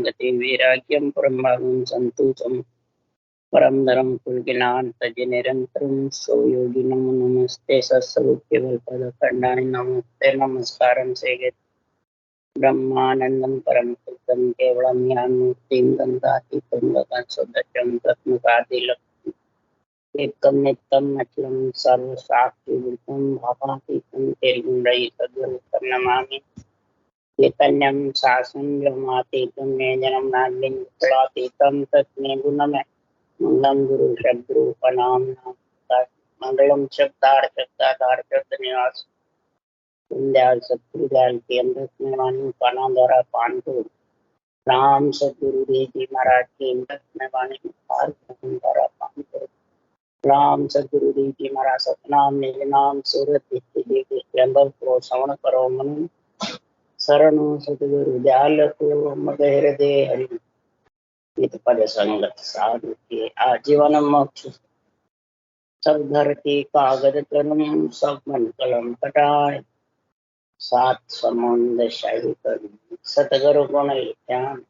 गति वैराग्यम परम भागम संतोषम परम धर्म कुलज्ञान तज निरंतरम सो योगी नमो नमस्ते सत्स्वरूप केवल पद खंडानि नमस्ते नमस्कारं सेगे ब्रह्मानंदं परम शुद्धं केवलम ज्ञानमूर्तिं गंगातीतं गगनसदृशं तत्त्वकादिलक्ष्यम् एकं नित्यं अचलं सर्वशास्त्रीभूतं भावातीतं निर्गुणरहितं नमामि चैतन्यं शासनं ब्रह्मातीतं ज्ञानं नान्यं तस्मै गुणमय मंगलम गुरु शब्दरूपनाम मंगलम शब्दार शब्द निवास दयाल सतगुरुदयाल के अमृत में वाणी पाना द्वारा पान को राम सतगुरु देव जी महाराज के अमृत में वाणी पार द्वारा पान को राम सतगुरु देव जी महाराज सतनाम निज नाम सूरत देव अनुभव को श्रवण करो मन शरणो सतगुरु दयाल को मद हृदय हरि पद संगत साधु के आजीवन मोक्ष सब धरती कागज कलम सब मन कलम कटाए सात समुद्र शाही कर सतगुरु गुण ध्यान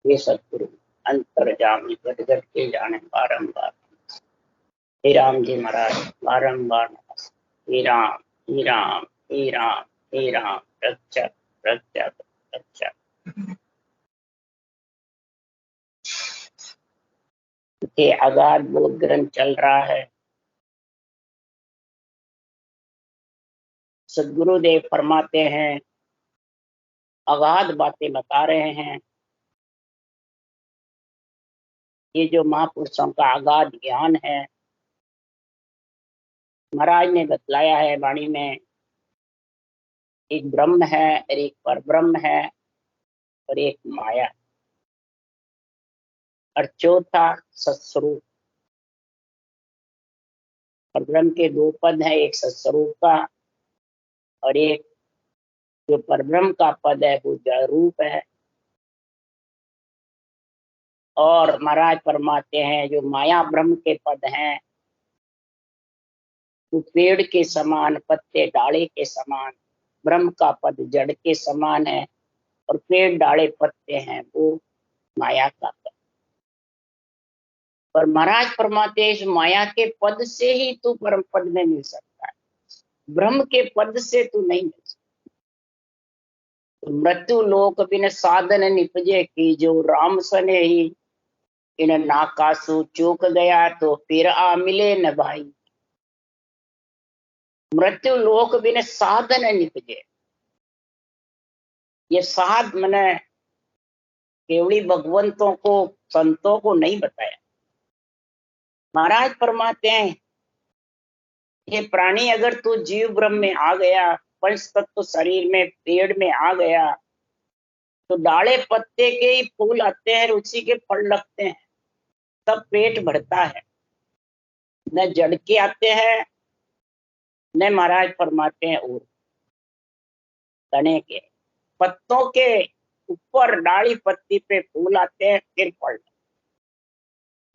ये सतगुरु अंतर्जामी घट घट के जाने बारंबार हे राम जी महाराज बारंबार हे राम हे राम हे राम हे राम रक्षा रक्षा रक्षा के अगाध बोध ग्रंथ चल रहा है। सदगुरुदेव फरमाते हैं, अगाध बातें बता रहे हैं। ये जो महापुरुषों का अगाध ज्ञान है, महाराज ने बतलाया है वाणी में, एक ब्रह्म है और एक परब्रह्म है और एक माया और चौथा सत्स्वरूप। परब्रह्म के दो पद हैं, एक सत्स्वरूप का और एक जो परब्रह्म का पद है वो जड़ रूप है। और महाराज फरमाते हैं जो माया ब्रह्म के पद हैं वो पेड़ के समान, पत्ते डाले के समान। ब्रह्म का पद जड़ के समान है और पेड़ डाले पत्ते हैं वो माया का पद। पर महाराज फरमाते हैं इस माया के पद से ही तू परम पद में मिल सकता है, ब्रह्म के पद से तू नहीं मिल सकता। तो मृत्यु लोक बिन साधन निपजे की जो राम सने ही इन नाकासु चूक गया तो फिर आ मिले न भाई। मृत्यु लोक बिन साधन निपजे, ये साध मैंने केवली भगवंतों को संतों को नहीं बताया। महाराज फरमाते हैं ये प्राणी अगर तू जीव ब्रह्म में आ गया, पंच तत्व शरीर में, पेड़ में आ गया तो डाले पत्ते के ही फूल आते हैं, उसी के फल लगते हैं, तब पेट भरता है। न जड़ के आते हैं न महाराज फरमाते हैं और तने के, पत्तों के ऊपर डाली पत्ती पे फूल आते हैं फिर फल।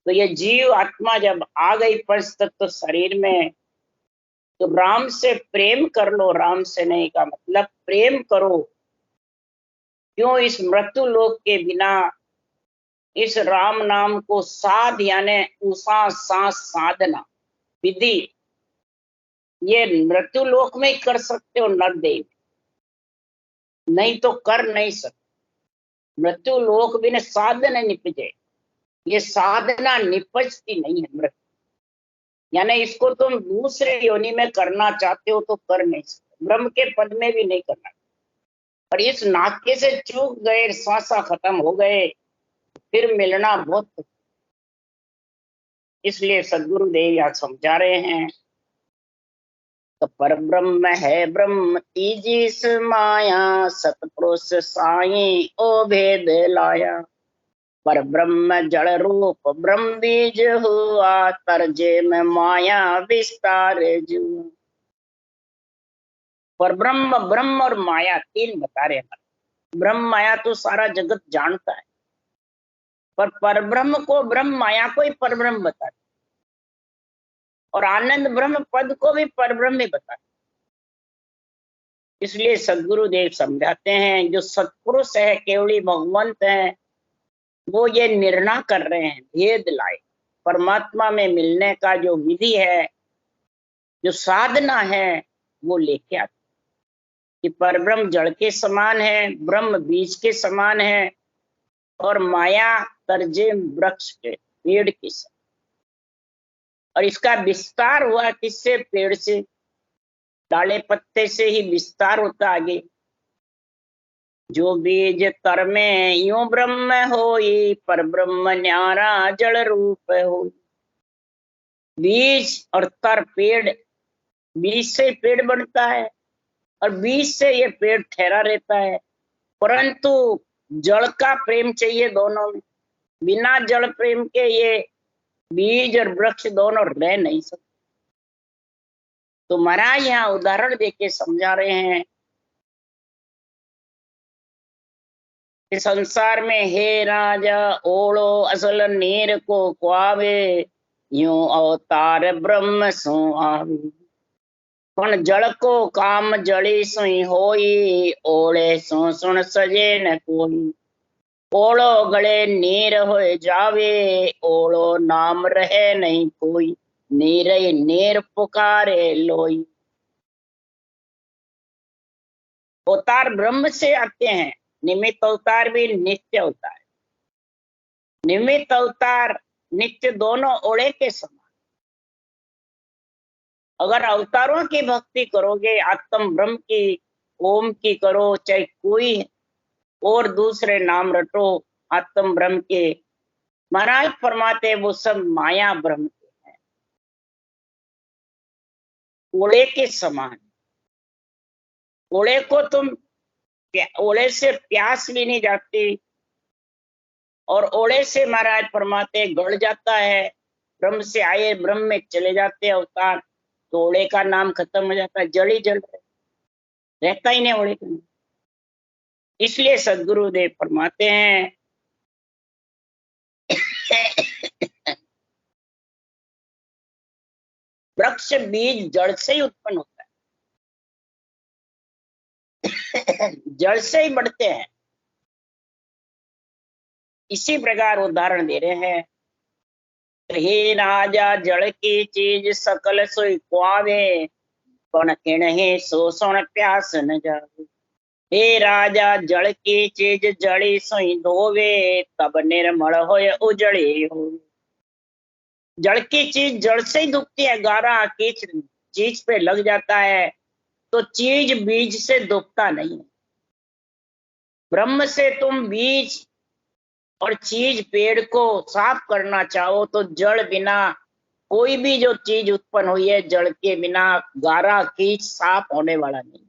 तो ये जीव आत्मा जब आ गई पंच तत्व शरीर में तो राम से प्रेम कर लो। राम से नहीं का मतलब प्रेम करो। क्यों? इस मृत्यु लोक के बिना इस राम नाम को साध यानी उषा सांस साधना विधि ये मृत्यु लोक में ही कर सकते हो, नरदेव, नहीं तो कर नहीं सकते। मृत्यु लोक बिना साधन निपजे, ये साधना निपजती नहीं है मृत्यु, यानी इसको तुम दूसरे योनि में करना चाहते हो तो कर नहीं सकते, ब्रह्म के पद में भी नहीं करना। और इस नाके से चूक गए, सांसा खत्म हो गए, फिर मिलना बहुत। इसलिए सदगुरु देव यहाँ समझा रहे हैं तो पर ब्रह्म है ब्रह्म तीजिस माया, सतपुरुष साई ओ भेद लाया। पर ब्रह्म जड़ रूप ब्रह्म बीज हुआ, तरजे में माया विस्तार जुआ। पर ब्रह्म, ब्रह्म और माया तीन बता रहे हैं। ब्रह्म माया तो सारा जगत जानता है, पर ब्रह्म को, ब्रह्म माया को ही परब्रह्म बताते, और आनंद ब्रह्म पद को भी परब्रह्म ही बताते। इसलिए सदगुरुदेव समझाते हैं, जो सत्पुरुष है, केवली भगवंत है, वो ये निर्णय कर रहे हैं, भेद लाए, परमात्मा में मिलने का जो विधि है, जो साधना है, वो लेके आते कि परब्रह्म जड़ के समान है, ब्रह्म बीज के समान है, और माया तर्जे वृक्ष के, पेड़ के समान। और इसका विस्तार हुआ किससे? पेड़ से, डाले पत्ते से ही विस्तार होता आगे। जो बीज तर में यूं ब्रह्म होई, पर ब्रह्म न्यारा जड़ रूप हो। बीज और तर, पेड़, बीज से पेड़ बनता है और बीज से ये पेड़ ठहरा रहता है, परंतु जड़ का प्रेम चाहिए दोनों में। बिना जड़ प्रेम के ये बीज और वृक्ष दोनों रह नहीं सकते। तो महाराज यहाँ उदाहरण देके समझा रहे हैं कि संसार में हे राजा ओढ़ो असल नीर को क्वावे, यूं अवतार ब्रह्म सो आवे। पण जड़ को काम जड़ी सुई होई, ओढ़े सो सुन सजे न कोई। ओढ़ो गले नीर होए जावे, ओढ़ो नाम रहे नहीं कोई। नीर नीर पुकारे लोई। अवतार ब्रह्म से आते हैं, निमित्त अवतार भी नित्य अवतार। निमित्त अवतार नित्य दोनों ओढ़े के समान। अगर अवतारों की भक्ति करोगे, आत्म ब्रह्म की, ओम की करो, चाहे कोई और दूसरे नाम रटो आत्म ब्रह्म के, महाराज फरमाते वो सब माया ब्रह्म के हैं, ओढ़े के समान। ओढ़े को तुम, ओढ़े से प्यास भी नहीं जाती, और ओढ़े से महाराज फरमाते गड़ जाता है, ब्रह्म से आए ब्रह्म में चले जाते अवतार, तो ओढ़े का नाम खत्म हो जाता है, जड़ ही जड़ रहता ही नहीं ओढ़े का। इसलिए सदगुरुदेव फरमाते हैं वृक्ष बीज जड़ से ही उत्पन्न होता है, जड़ से ही बढ़ते हैं। इसी प्रकार उदाहरण दे रहे हैं, हे राजा जड़ की चीज सकल सोई कुआवे, पण किणहे सो सुन प्यास न जावे। हे राजा जड़ की चीज जड़ी सोई धोवे, तब निर्मल होय उजड़ी हो। जड़ की चीज जड़ से ही दुखती है, गारा कीच चीज पे लग जाता है, तो चीज बीज से दुखता नहीं। ब्रह्म से तुम बीज और चीज, पेड़ को साफ करना चाहो तो जड़ बिना, कोई भी जो चीज उत्पन्न हुई है जड़ के बिना, गारा कीच साफ होने वाला नहीं।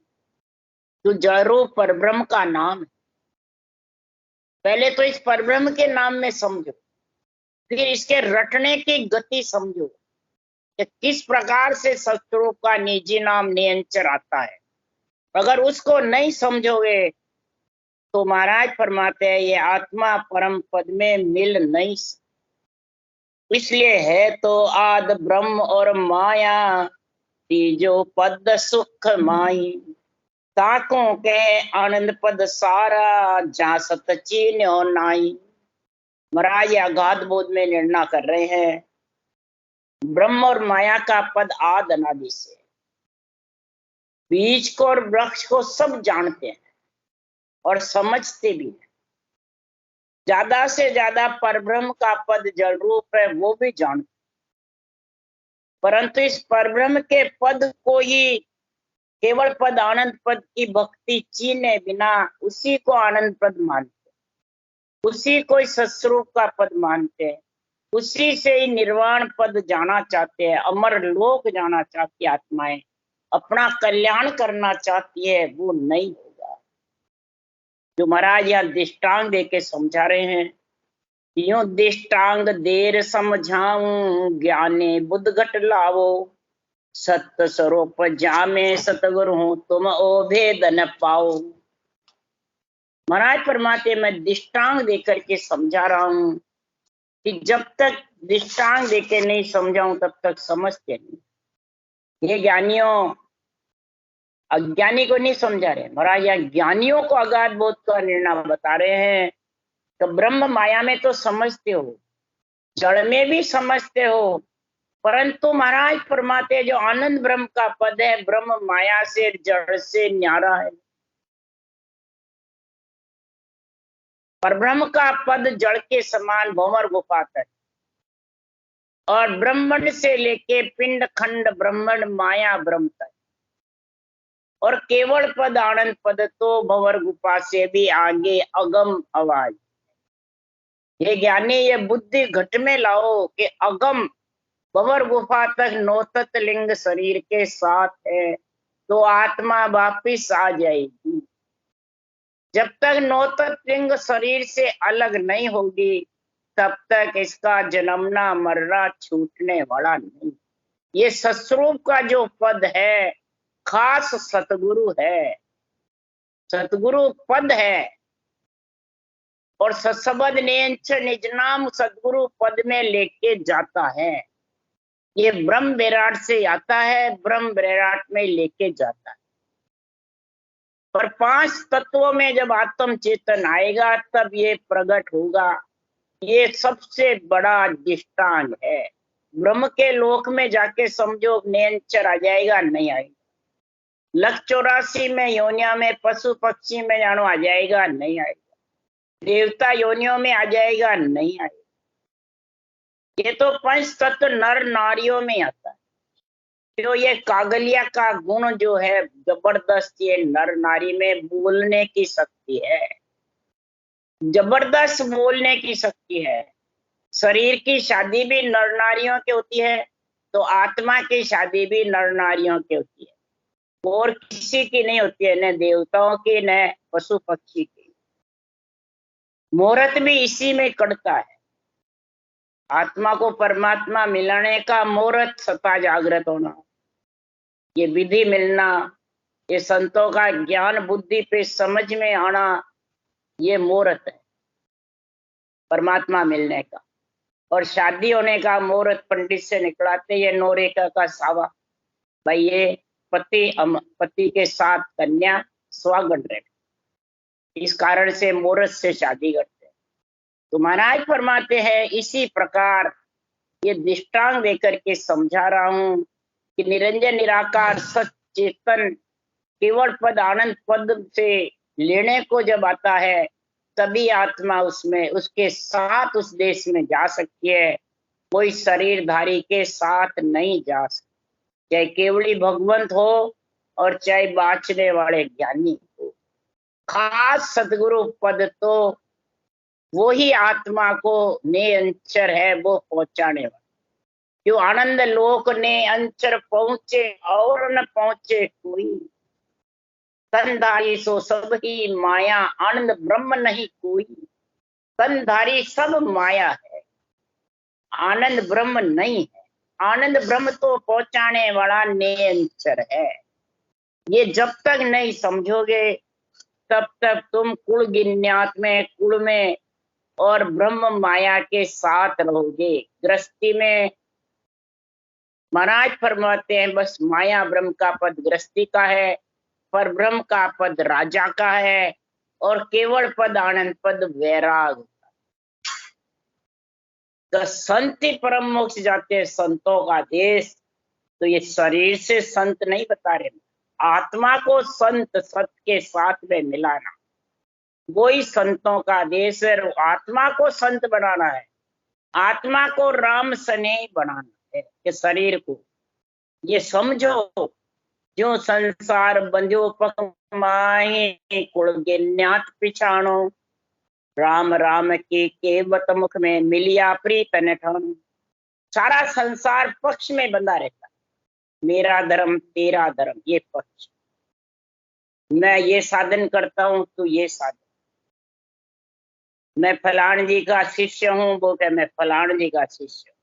तो जड़ो परब्रह्म का नाम है। पहले तो इस परब्रह्म के नाम में समझो, फिर इसके रटने की गति समझो कि किस प्रकार से शस्त्रों का निजी नाम नियंचर आता है। अगर उसको नहीं समझोगे तो महाराज फरमाते हैं ये आत्मा परम पद में मिल नहीं सकती। इसलिए है तो आद ब्रह्म और माया, तीजो पद सुख माई। ताकों के आनंद पद सारा, जहाँ सतचीन्यो नाई। महाराज अगाध बोध में निर्णय कर रहे हैं, ब्रह्म और माया का पद आद अनादि से, बीज को और वृक्ष को सब जानते हैं और समझते भी हैं। ज्यादा से ज्यादा परब्रह्म का पद जल रूप है, वो भी जानते, परंतु इस परब्रह्म के पद को ही केवल पद आनंद पद की भक्ति चीने बिना उसी को आनंद पद मानते, उसी को सस्वरूप का पद मानते हैं, उसी से ही निर्वाण पद जाना चाहते हैं, अमर लोक जाना चाहती आत्माएं, अपना कल्याण करना चाहती है, वो नहीं होगा। जो महाराज यहाँ दृष्टांग दे के समझा रहे हैं, यूं दृष्टांग देर समझाऊं, ज्ञाने बुद्ध घट लावो। सत्य स्वरूप जामे सतगुरु हूं, तुम ओ भेद न पाओ। महाराज फरमाते मैं दृष्टांग देकर के समझा रहा हूं कि जब तक दृष्टांग देके नहीं समझाऊं तब तक समझते नहीं। ये ज्ञानियों, अज्ञानी को नहीं समझा रहे महाराज, यहाँ ज्ञानियों को अगाध बोध का निर्णय बता रहे हैं। तो ब्रह्म माया में तो समझते हो, जड़ में भी समझते हो, परंतु महाराज फरमाते जो आनंद ब्रह्म का पद है, ब्रह्म माया से जड़ से न्यारा है। पर ब्रह्म का पद जड़ के समान भंवर गुफा तक, और ब्रह्मंड से लेके पिंड खंड ब्रह्मंड माया ब्रह्म तक, और केवल पद आनंद पद तो भंवर गुफा से भी आगे अगम आवाज। ये ज्ञानी ये बुद्धि घट में लाओ कि अगम भंवर गुफा तक नौतत लिंग शरीर के साथ है, तो आत्मा वापिस आ जाएगी। जब तक नौतत लिंग शरीर से अलग नहीं होगी, तब तक इसका जन्मना मरना छूटने वाला नहीं। ये सत्स्वरूप का जो पद है, खास सतगुरु है, सतगुरु पद है, और सत्सबद निज नाम सतगुरु पद में लेके जाता है। ये ब्रह्म विराट से आता है, ब्रह्म विराट में लेके जाता है। पर 5 तत्वों में जब आत्म चेतन आएगा तब ये प्रकट होगा। ये सबसे बड़ा दृष्टांत है। ब्रह्म के लोक में जाके समझो निरंतर आ जाएगा, नहीं आएगा। 184 में योनिया में पशु पक्षी में जानो आ जाएगा, नहीं आएगा। देवता योनियों में आ जाएगा, नहीं आएगा। ये तो 5 तत्व नर नारियों में आता है। तो ये कागलिया का गुण जो है जबरदस्त, ये नर नारी में बोलने की शक्ति है, जबरदस्त बोलने की शक्ति है। शरीर की शादी भी नर नारियों की होती है, तो आत्मा की शादी भी नर नारियों की होती है, और किसी की नहीं होती है, न देवताओं की न पशु पक्षी की। मुहूर्त भी इसी में कटता है। आत्मा को परमात्मा मिलाने का मुहूर्त सता जागृत होना, ये विधि मिलना, ये संतों का ज्ञान बुद्धि पे समझ में आना, ये मुहूर्त है परमात्मा मिलने का। और शादी होने का मुहूर्त पंडित से निकलाते ये 9 रेखा का सावा, भाई ये पति के साथ कन्या स्वागत रहे, इस कारण से मुहूर्त से शादी करते हैं। तो महाराज फरमाते हैं इसी प्रकार ये दृष्टांत देकर के समझा रहा हूं कि निरंजन निराकार सचेतन केवल पद आनंद पद से लेने को जब आता है, तभी आत्मा उसमें उसके साथ उस देश में जा सकती है, कोई शरीरधारी के साथ नहीं जा सकती। चाहे केवली भगवंत हो और चाहे बाँचने वाले ज्ञानी हो, खास सदगुरु पद तो वो ही आत्मा को ने अंचर है, वो पहुंचाने वाला। जो आनंद लोक ने अंचर पहुंचे और न पहुंचे कोई, तनधारी सो सब ही माया, आनंद ब्रह्म नहीं कोई। तनधारी सब माया है, आनंद ब्रह्म नहीं है। आनंद ब्रह्म तो पहुंचाने वाला निरंतर है। ये जब तक नहीं समझोगे तब तक तुम कुल गिन्यात में, कुल में और ब्रह्म माया के साथ रहोगे। गृहस्थी में महाराज फरमाते हैं बस माया ब्रह्म का पद गृहस्थी का है, पर ब्रह्म का पद राजा का है, और केवल पद आनंद पद वैराग। तो संत ही परम मोक्ष जाते हैं, संतों का देश। तो ये शरीर से संत नहीं बता रहे, आत्मा को संत सत के साथ में मिलाना, वही संतों का देश है। आत्मा को संत बनाना है, आत्मा को राम सने बनाना है कि शरीर को। ये समझो जो संसार बंध्यो पक माही, कुल गिन्यात पिछाणो, राम राम की केवत मुख में मिलिया प्रीत न ठाणो। सारा संसार पक्ष में बंधा रहता, मेरा धर्म तेरा धर्म, ये पक्ष। मैं ये साधन करता हूं तो ये साधन, मैं फलान जी का शिष्य हूं, वो कहे मैं फलान जी का शिष्य हूं,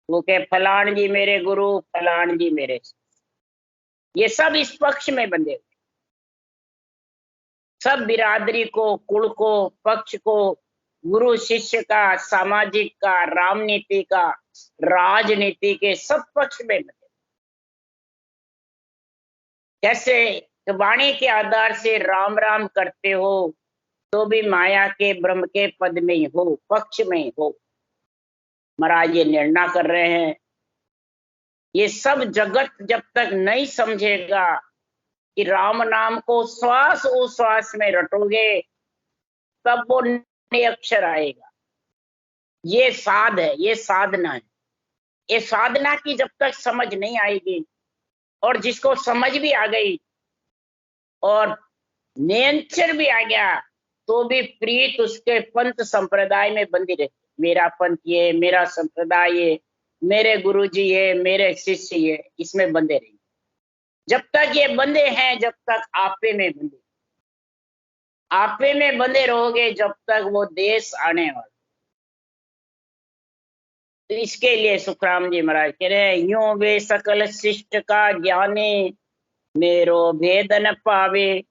वो कहे फलान जी मेरे गुरु, फलान जी मेरे शिष्य। ये सब इस पक्ष में बंधे हुए, सब बिरादरी को, कुल को, पक्ष को, गुरु शिष्य का, सामाजिक का, रामनीति का, राजनीति के, सब पक्ष में बंधे। कैसे तो वाणी के आधार से राम राम करते हो तो भी माया के ब्रह्म के पद में ही हो, पक्ष में ही हो। महाराज ये निर्णय कर रहे हैं। ये सब जगत जब तक नहीं समझेगा कि राम नाम को श्वास उश्वास में रटोगे तब वो अक्षर आएगा। ये साध है, ये साधना है। ये साधना की जब तक समझ नहीं आएगी, और जिसको समझ भी आ गई और नियंत्रण भी आ गया, तो भी प्रीत उसके पंथ संप्रदाय में बंधी रहती। मेरा पंथ ये, मेरा संप्रदाय ये, मेरे गुरुजी ये, मेरे शिष्य ये, इसमें बंधे रहेंगे। जब तक ये बंधे हैं, जब तक आपे में बंधे, आपे में बंधे रहोगे जब तक वो देश आने वाला। तो इसके लिए सुखराम जी महाराज कह रहे हैं, यूं वे सकल शिष्ट का ज्ञाने मेरो भेद न पावे,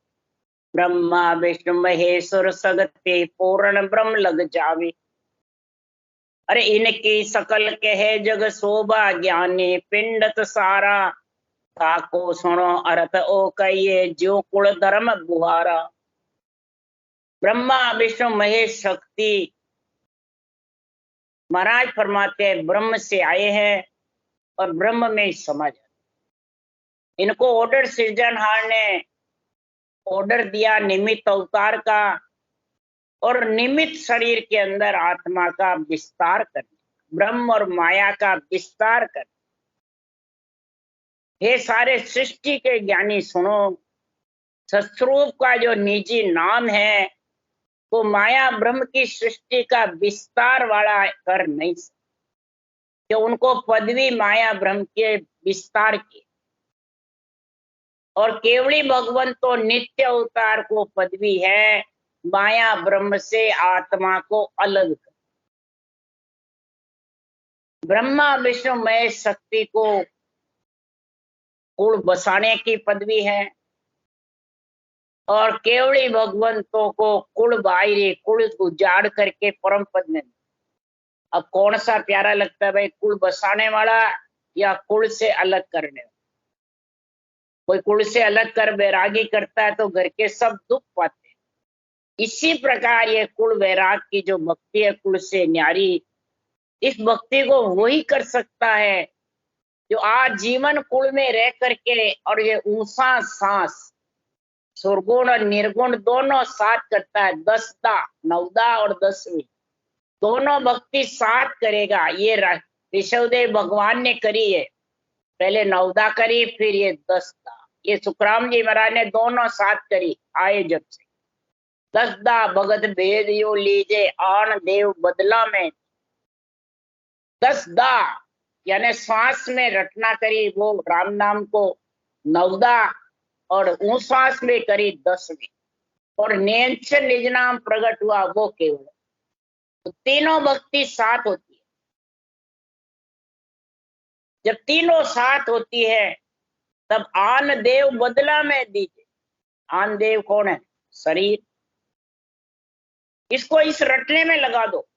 ब्रह्मा विष्णु महेश्वर सगते पूर्ण ब्रह्म लग जावे। अरे इनकी सकल कहे जग शोभा ज्ञाने पिंडत सारा, ताको सुनो अर्थ ओ कहिए जो कुल धर्म बुहारा। ब्रह्मा विष्णु महेश शक्ति महाराज फरमाते हैं ब्रह्म से आए हैं और ब्रह्म में समझ। इनको ऑर्डर सृजनहार ने ऑर्डर दिया निमित्त अवतार का, और निमित्त शरीर के अंदर आत्मा का विस्तार करने, ब्रह्म और माया का विस्तार करने। हे सारे सृष्टि के ज्ञानी सुनो, सस्वरूप का जो निजी नाम है वो माया ब्रह्म की सृष्टि का विस्तार वाला कर नहीं सकते, कि उनको पदवी माया ब्रह्म के विस्तार की, और केवली भगवंत तो नित्य अवतार को पदवी है माया ब्रह्म से आत्मा को अलग कर। ब्रह्मा विष्णु महेश शक्ति को कुल बसाने की पदवी है, और केवली भगवंतों को कुल बाहरी, कुल उजाड़ करके परम पद में। अब कौन सा प्यारा लगता है भाई, कुल बसाने वाला या कुल से अलग करने वाला? कोई कुल से अलग कर वैरागी करता है तो घर के सब दुख पाते हैं। इसी प्रकार ये कुल वैराग की जो भक्ति है, कुल से न्यारी, इस भक्ति को वही कर सकता है जो आज जीवन कुल में रह करके, और ये ऊंचा सांस सुरगुण और निर्गुण दोनों साथ करता है। 10दा, 9दा और 10वीं दोनों भक्ति साथ करेगा। ये ऋषभदेव भगवान ने करी है, पहले 9दा करी फिर ये 10दा। ये सुखराम जी महाराज ने दोनों साथ करी आए जब से। 10दा भगत भेद यो लीजे आन देव बदला में, 10दा यानी श्वास में रटना करी वो राम नाम को 9दा, और श्वास में करी 10वीं, और नियंत्रण निज नाम प्रकट हुआ वो केवल। तो तीनों भक्ति साथ होती है। जब तीनों साथ होती है तब आन देव बदला में दीजिए। आन देव कौन है? शरीर। इसको इस रटने में लगा दो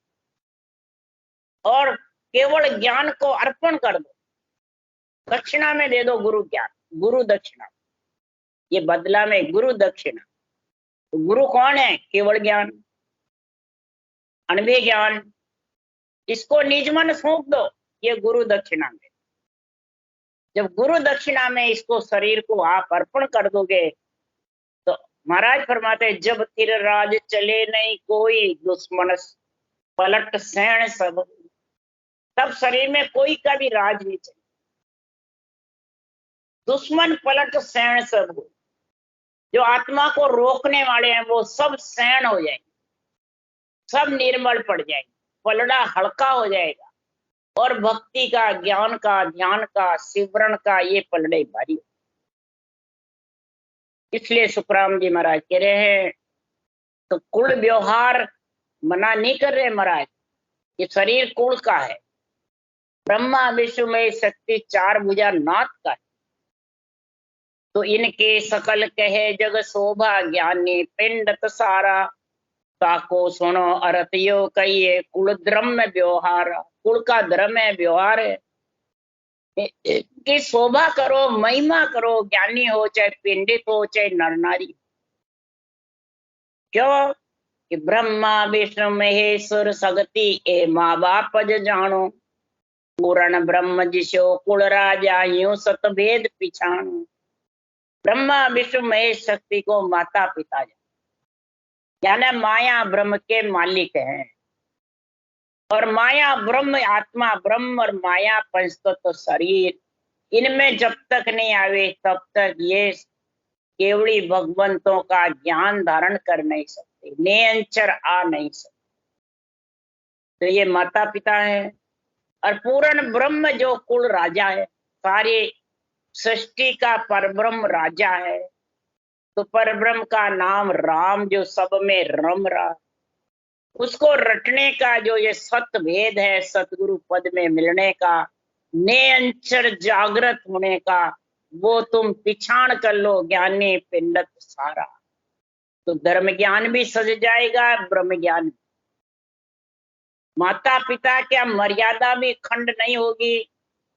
और केवल ज्ञान को अर्पण कर दो। दक्षिणा में दे दो गुरु ज्ञान, गुरु दक्षिणा। ये बदला में गुरु दक्षिणा। तो गुरु कौन है? केवल ज्ञान, अनभय ज्ञान। इसको निज मन सौंप दो, ये गुरु दक्षिणा में। जब गुरु दक्षिणा में इसको शरीर को आप अर्पण कर दोगे तो महाराज फरमाते जब तिर राज चले नहीं कोई, दुश्मन पलट सैन सब। तब शरीर में कोई का भी राज नहीं चले। दुश्मन पलट सैन सब, जो आत्मा को रोकने वाले हैं वो सब सैन हो जाएंगे, सब निर्मल पड़ जाएंगे, पलड़ा हल्का हो जाएगा, और भक्ति का, ज्ञान का, ध्यान का, सिमरन का ये पलड़े भारी। इसलिए सुखराम जी महाराज कह रहे हैं तो कुल व्यवहार मना नहीं कर रहे महाराज, ये शरीर कुल का है। ब्रह्मा विष्णु में शक्ति 4 भुजा नाथ का है। तो इनके सकल कहे जग शोभा ज्ञानी पिंडत सारा, ताको सुनो अर्थ यो कहिए कुल धर्म में व्यवहार। कुल का धर्म है, व्यवहार है। कि शोभा करो, महिमा करो, ज्ञानी हो चाहे पंडित हो चाहे नर नारी। क्यों कि ब्रह्मा विष्णु महेश्वर सगति ए माँ बाप ज जानो, पूर्ण ब्रह्म जिसो कुल राजा यूं सत भेद पिछाणो। ब्रह्मा विष्णु महेश शक्ति को माता पिता यानी माया ब्रह्म के मालिक हैं। और माया ब्रह्म, आत्मा ब्रह्म और माया पंचतत्व शरीर, इनमें जब तक नहीं आवे तब तक ये केवली भगवंतों का ज्ञान धारण कर नहीं सकते, निरंतर आ नहीं सकते। तो ये माता पिता है। और पूर्ण ब्रह्म जो कुल राजा है, सारे सृष्टि का परब्रह्म राजा है। तो परब्रह्म का नाम राम जो सब में रम रहा, उसको रटने का जो ये सत भेद है, सतगुरु पद में मिलने का, निरंतर जागृत होने का, वो तुम पिछाड़ कर लो ज्ञानी पिंडत सारा। तो धर्म ज्ञान भी सज जाएगा, ब्रह्म ज्ञान। माता पिता क्या मर्यादा भी खंड नहीं होगी,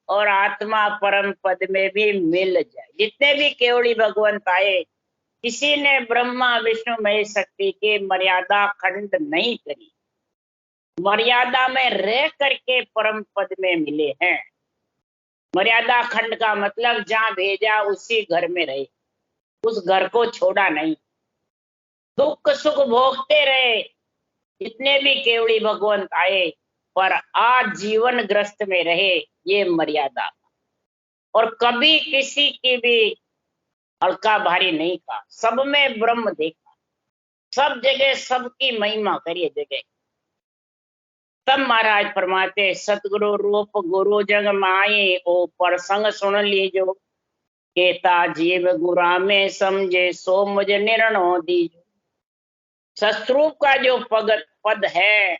और आत्मा परम पद में भी मिल जाए। जितने भी केवली भगवंत आए, किसी ने ब्रह्मा विष्णु महेश शक्ति की मर्यादा खंड नहीं करी, मर्यादा में रह करके परम पद में मिले हैं। मर्यादा खंड का मतलब जहां भेजा उसी घर में रहे, उस घर को छोड़ा नहीं, दुख सुख भोगते रहे। जितने भी केवली भगवंत आए, पर आज जीवन ग्रस्त में रहे, ये मर्यादा। और कभी किसी की भी हल्का भारी नहीं कहा, सब में ब्रह्म देखा, सब जगह सबकी महिमा करिए जगह। तब महाराज फरमाते सतगुरु रूप गुरु जग माए, ओ प्रसंग सुन लीजो, केता जीव गुरा में समझे, सो मुझ निर्णय दीजो। सतरूप का जो पद है,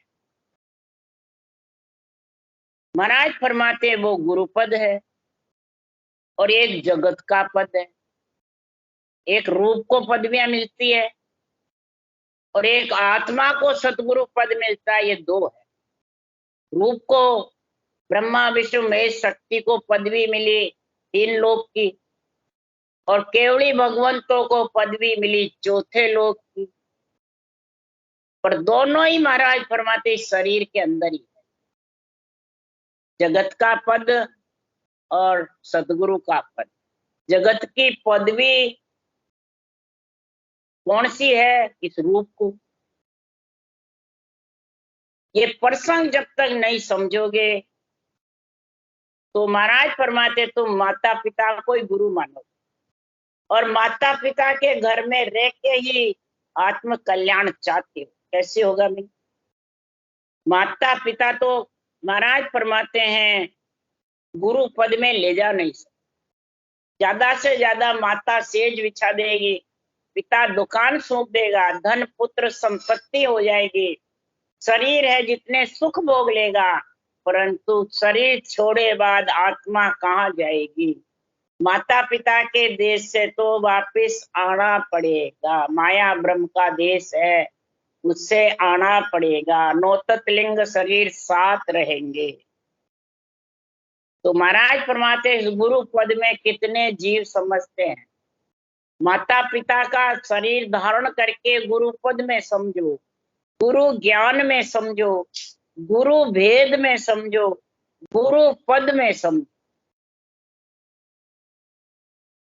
महाराज फरमाते वो गुरु पद है, और एक जगत का पद है। एक रूप को पदवियां मिलती है, और एक आत्मा को सतगुरु पद मिलता है, ये दो है। रूप को ब्रह्मा विष्णु महेश शक्ति को पदवी मिली तीन लोक की, और केवली भगवंतों को पदवी मिली चौथे लोक की। पर दोनों ही महाराज फरमाते शरीर के अंदर ही है, जगत का पद और सतगुरु का पद। जगत की पदवी कौन सी है? इस रूप को। ये प्रसंग जब तक नहीं समझोगे, तो महाराज फरमाते तुम माता पिता को ही गुरु मानो, और माता पिता के घर में रह के ही आत्म कल्याण चाहते हो। कैसे होगा भाई? माता पिता तो महाराज फरमाते हैं गुरु पद में ले जा नहीं सकते। ज्यादा से ज्यादा माता सेज बिछा देगी, पिता दुकान सौंप देगा, धन पुत्र संपत्ति हो जाएगी, शरीर है जितने सुख भोग लेगा, परंतु शरीर छोड़े बाद आत्मा कहाँ जाएगी? माता पिता के देश से तो वापिस आना पड़ेगा। माया ब्रह्म का देश है, उससे आना पड़ेगा। नौतत लिंग शरीर साथ रहेंगे। तो महाराज फरमाते इस गुरु पद में कितने जीव समझते हैं। माता पिता का शरीर धारण करके गुरु पद में समझो, गुरु ज्ञान में समझो, गुरु भेद में समझो, गुरु पद में समझो,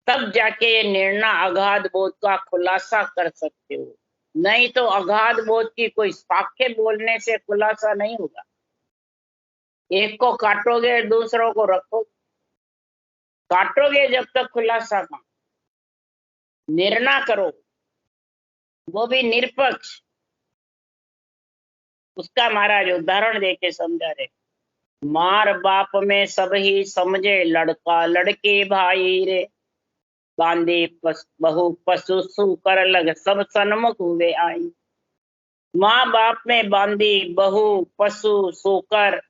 तब जाके ये निर्णय अगाध बोध का खुलासा कर सकते हो। नहीं तो अगाध बोध की कोई साक्ष्य बोलने से खुलासा नहीं होगा। एक को काटोगे दूसरों को रखोगे, काटोगे जब तक खुलासा का निर्णय करो, वो भी निरपक्ष। उसका महाराज उदाहरण देके समझा रहे, मार बाप में सब ही समझे, लड़का लड़के भाई रे, बांधे बहु पशु सु कर लग, सब सन्मुख हुए आई। माँ बाप में बांधी बहु पशु सोकर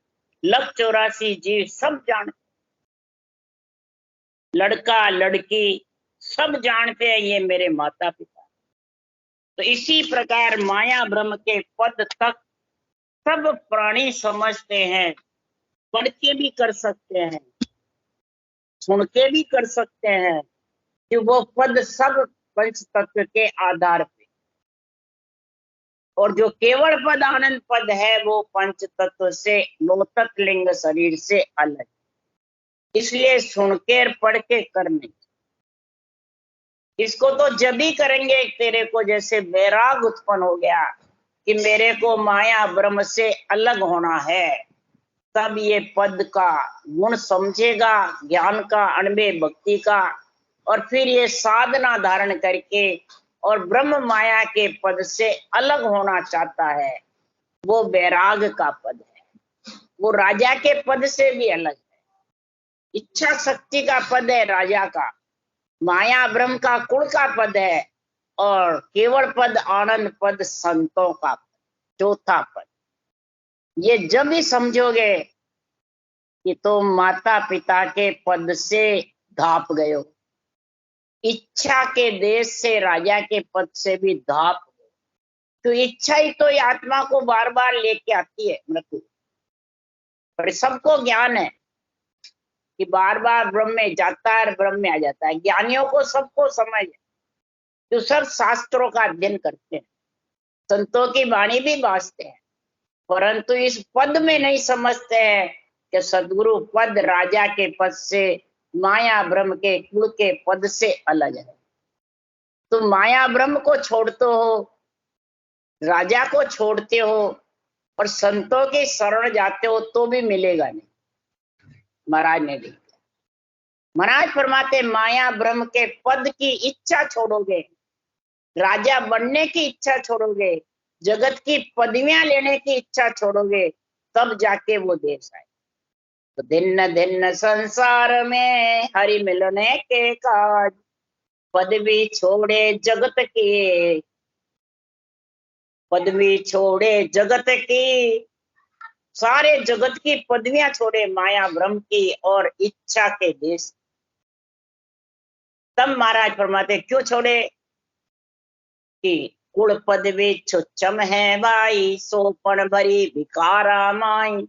लग 84 जीव सब जान, लड़का लड़की सब जानते हैं ये मेरे माता पिता। तो इसी प्रकार माया ब्रह्म के पद तक सब प्राणी समझते हैं, पढ़ के भी कर सकते हैं। सुन के भी कर सकते हैं कि वो पद सब पंच तत्व के आधार पे, और जो केवल पद आनंद पद है वो पंच तत्व से लोतक लिंग शरीर से अलग। इसलिए सुन के पढ़ के करने, इसको तो जब भी करेंगे तेरे को जैसे वैराग उत्पन्न हो गया कि मेरे को माया ब्रह्म से अलग होना है, तब ये पद का गुण समझेगा, ज्ञान का, अणबे भक्ति का, और फिर ये साधना धारण करके और ब्रह्म माया के पद से अलग होना चाहता है, वो वैराग का पद है। वो राजा के पद से भी अलग है। इच्छा शक्ति का पद है राजा का, माया ब्रह्म का कुल का पद है, और केवल पद आनंद पद संतों का चौथा पद। ये जब भी समझोगे कि तुम माता पिता के पद से धाप गए हो, इच्छा के देश से राजा के पद से भी धाप गए, तो इच्छा ही तो आत्मा को बार बार लेके आती है मृत्यु पर। सबको ज्ञान है कि बार बार ब्रह्म में जाता है, ब्रह्म में आ जाता है। ज्ञानियों को सबको समझ है, जो सब शास्त्रों का अध्ययन करते हैं, संतों की वाणी भी बाजते हैं, परंतु इस पद में नहीं समझते हैं कि सदगुरु पद राजा के पद से, माया ब्रह्म के कुल के पद से अलग है। तुम माया ब्रह्म को छोड़ते हो, राजा को छोड़ते हो, और संतों की शरण जाते हो तो भी मिलेगा नहीं। महाराज ने लिखा, महाराज फरमाते माया ब्रह्म के पद की इच्छा छोड़ोगे, राजा बनने की इच्छा छोड़ोगे, जगत की पदवियां लेने की इच्छा छोड़ोगे, तब जाके वो देश आए। तो दिन दिन संसार में हरि मिलने के काज, पदवी छोड़े जगत की, पदवी छोड़े जगत की, सारे जगत की पदवियां छोड़े माया ब्रह्म की और इच्छा के देश। तब महाराज फरमाते क्यों छोड़े कि कुल पदवी छुच्छम है भाई, सोपन भरी भिकारा माई,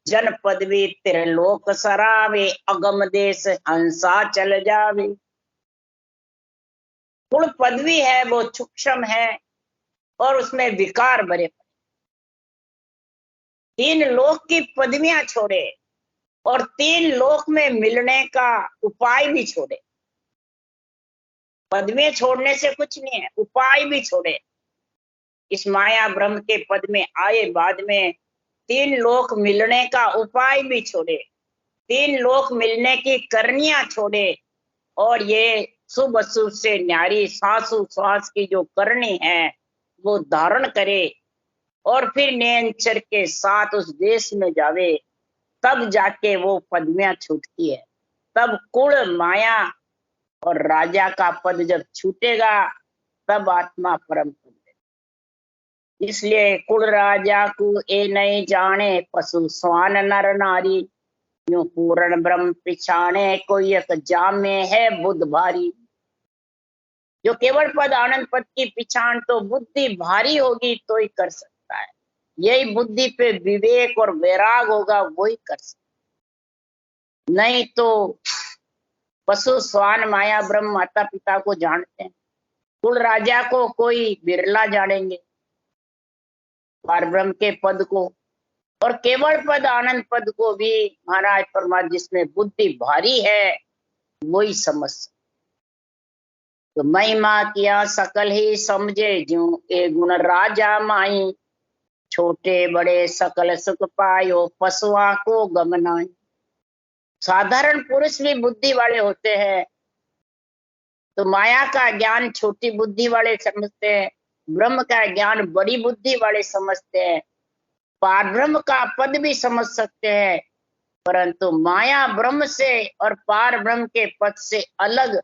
जन पदवी त्रिलोक सरावे, अगम देश हंसा चल जावे। कुल पदवी है वो सूक्ष्म है और उसमें विकार भरे। तीन लोक की पदवियां छोड़े और तीन लोक में मिलने का उपाय भी छोड़े। पदवियां छोड़ने से कुछ नहीं है, उपाय भी छोड़े। इस माया ब्रह्म के पद में आए बाद में तीन लोक मिलने का उपाय भी छोड़े, तीन लोक मिलने की करनियां छोड़े, और ये शुभ अशुभ से न्यारी सासु श्वास की जो करनी है वो धारण करे, और फिर नैनचर के साथ उस देश में जावे, तब जाके वो पदवियां छूटती है। तब कुल माया और राजा का पद जब छूटेगा तब आत्मा परम पद है। इसलिए कुल राजा को ए नहीं जाने, पशु स्वान नर नारी, यूं पूर्ण ब्रह्म पिछाने, कोई एक जामे है बुद्ध भारी। जो केवल पद आनंद पद की पिछाण तो बुद्धि भारी होगी तो ही कर सकता है। यही बुद्धि पे विवेक और वैराग होगा वो ही कर सकता, नहीं तो पशु स्वान माया ब्रह्म माता पिता को जानते हैं, कुल राजा को कोई बिरला जानेंगे, पार ब्रह्म के पद को और केवल पद आनंद पद को भी महाराज परमात्मा जिसमें बुद्धि भारी है वही समझ। तो महिमा किया सकल ही समझे, ज्यों ए गुण राजा माई, छोटे बड़े सकल सुख पायो, पशुआ को गमनाई। साधारण पुरुष भी बुद्धि वाले होते हैं, तो माया का ज्ञान छोटी बुद्धि वाले समझते हैं, ब्रह्म का ज्ञान बड़ी बुद्धि वाले समझते हैं, पार ब्रह्म का पद भी समझ सकते हैं, परंतु माया ब्रह्म से और पार ब्रह्म के पद से अलग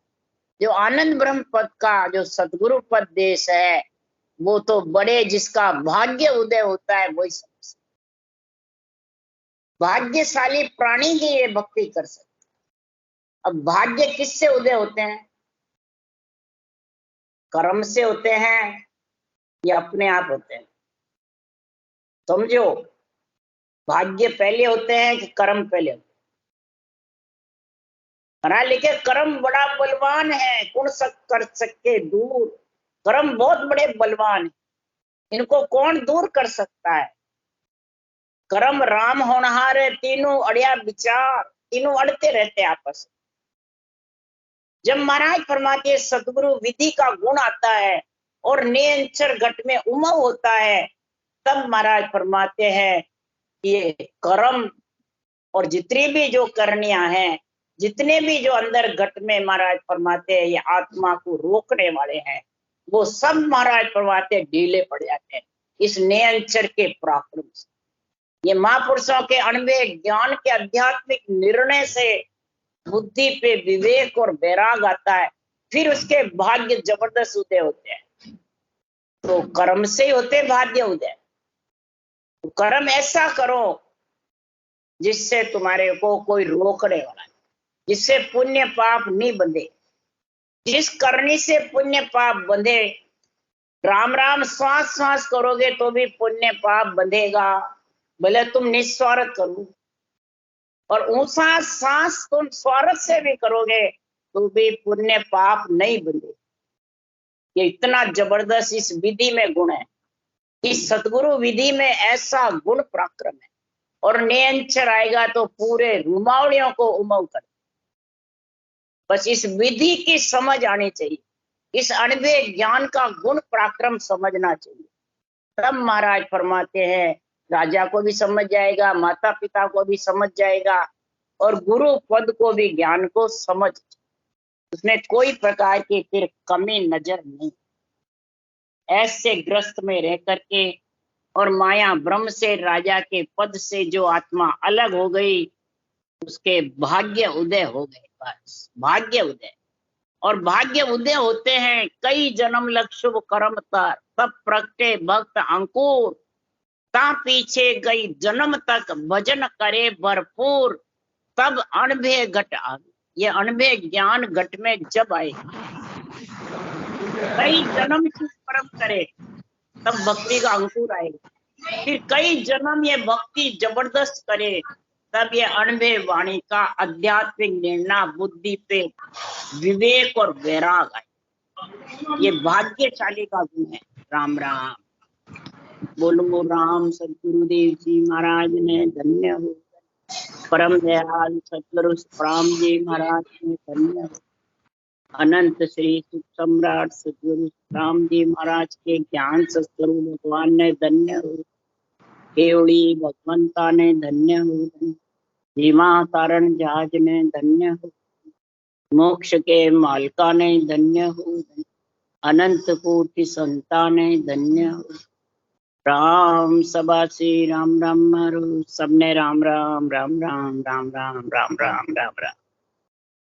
जो आनंद ब्रह्म पद का जो सदगुरु पद देश है, वो तो बड़े जिसका भाग्य उदय होता है वही समझ। भाग्यशाली प्राणी ही ये भक्ति कर सकते। अब भाग्य किससे उदय होते हैं? कर्म से होते हैं या अपने आप होते हैं? समझो, भाग्य पहले होते हैं कि कर्म पहले होते हैं? महाराज लिखे कर्म बड़ा बलवान है, कौन कर सके दूर। कर्म बहुत बड़े बलवान है, इनको कौन दूर कर सकता है। कर्म राम होनहार, तीनों अड़िया विचार, तीनों अड़ते रहते आपस में। जब महाराज फरमाते सतगुरु विधि का गुण आता है और नियंचर घट में उमव होता है, तब महाराज फरमाते हैं ये कर्म और जितनी भी जो करनियां हैं, जितने भी जो अंदर घट में महाराज फरमाते हैं ये आत्मा को रोकने वाले हैं, वो सब महाराज फरमाते ढीले पड़ जाते हैं इस नियंचर के पराक्रम से। ये महापुरुषों के अणवे ज्ञान के आध्यात्मिक निर्णय से बुद्धि पे विवेक और वैराग आता है, फिर उसके भाग्य जबरदस्त उदय होते हैं। तो कर्म से होते भाग्य उदय। तो कर्म ऐसा करो जिससे तुम्हारे को कोई रोकने वाला नहीं, जिससे पुण्य पाप नहीं बंधे। जिस करनी से पुण्य पाप बंधे, राम राम श्वास श्वास करोगे तो भी पुण्य पाप बंधेगा, भले तुम निस्वार्थ करो। और ऊंचा सांस तुम स्वार्थ से भी करोगे तो भी पुण्य पाप नहीं बंधे। ये इतना जबरदस्त इस विधि में गुण है। इस सतगुरु विधि में ऐसा गुण पराक्रम है। और नियंचर आएगा तो पूरे रुमावड़ियों को उमव कर। बस इस विधि की समझ आनी चाहिए, इस अणवे ज्ञान का गुण पराक्रम समझना चाहिए। तब महाराज फरमाते हैं राजा को भी समझ जाएगा, माता पिता को भी समझ जाएगा, और गुरु पद को भी ज्ञान को समझ, उसमें कोई प्रकार की फिर कमी नजर नहीं। ऐसे ग्रस्त में रह करके और माया ब्रह्म से, राजा के पद से जो आत्मा अलग हो गई, उसके भाग्य उदय हो गए। बस भाग्य उदय। और भाग्य उदय होते हैं कई जन्म लग शुभ कर्म तर, तब प्रगटे भक्त अंकुर, ता पीछे गई जन्म तक भजन करे भरपूर, तब अणभे घट आ गई। ये अणभे ज्ञान घट में जब आए, कई जन्म की कर्म करे तब भक्ति का अंकुर आएगा। फिर कई जन्म ये भक्ति जबरदस्त करे, तब ये अणभे वाणी का आध्यात्मिक निर्णय बुद्धि पे विवेक और वैराग आए। ये भाग्यशाली का गुण है। राम राम बोलो। राम सतगुरुदेव जी महाराज ने धन्य हो। परम दयाल सतगुरु राम जी महाराज ने धन्य हो। अनंत श्री सुख सम्राट सतगुरु राम जी महाराज के ज्ञान सतगुरु भगवान ने धन्य हो। केवड़ी भगवंता ने धन्य हो। भीमा तारण जहाज ने धन्य हो। मोक्ष के मालका ने धन्य हो। अनंत कोटि संता ने धन्य हो। राम सभा श्री राम राम मारो। सबने राम राम राम राम राम राम राम राम राम राम।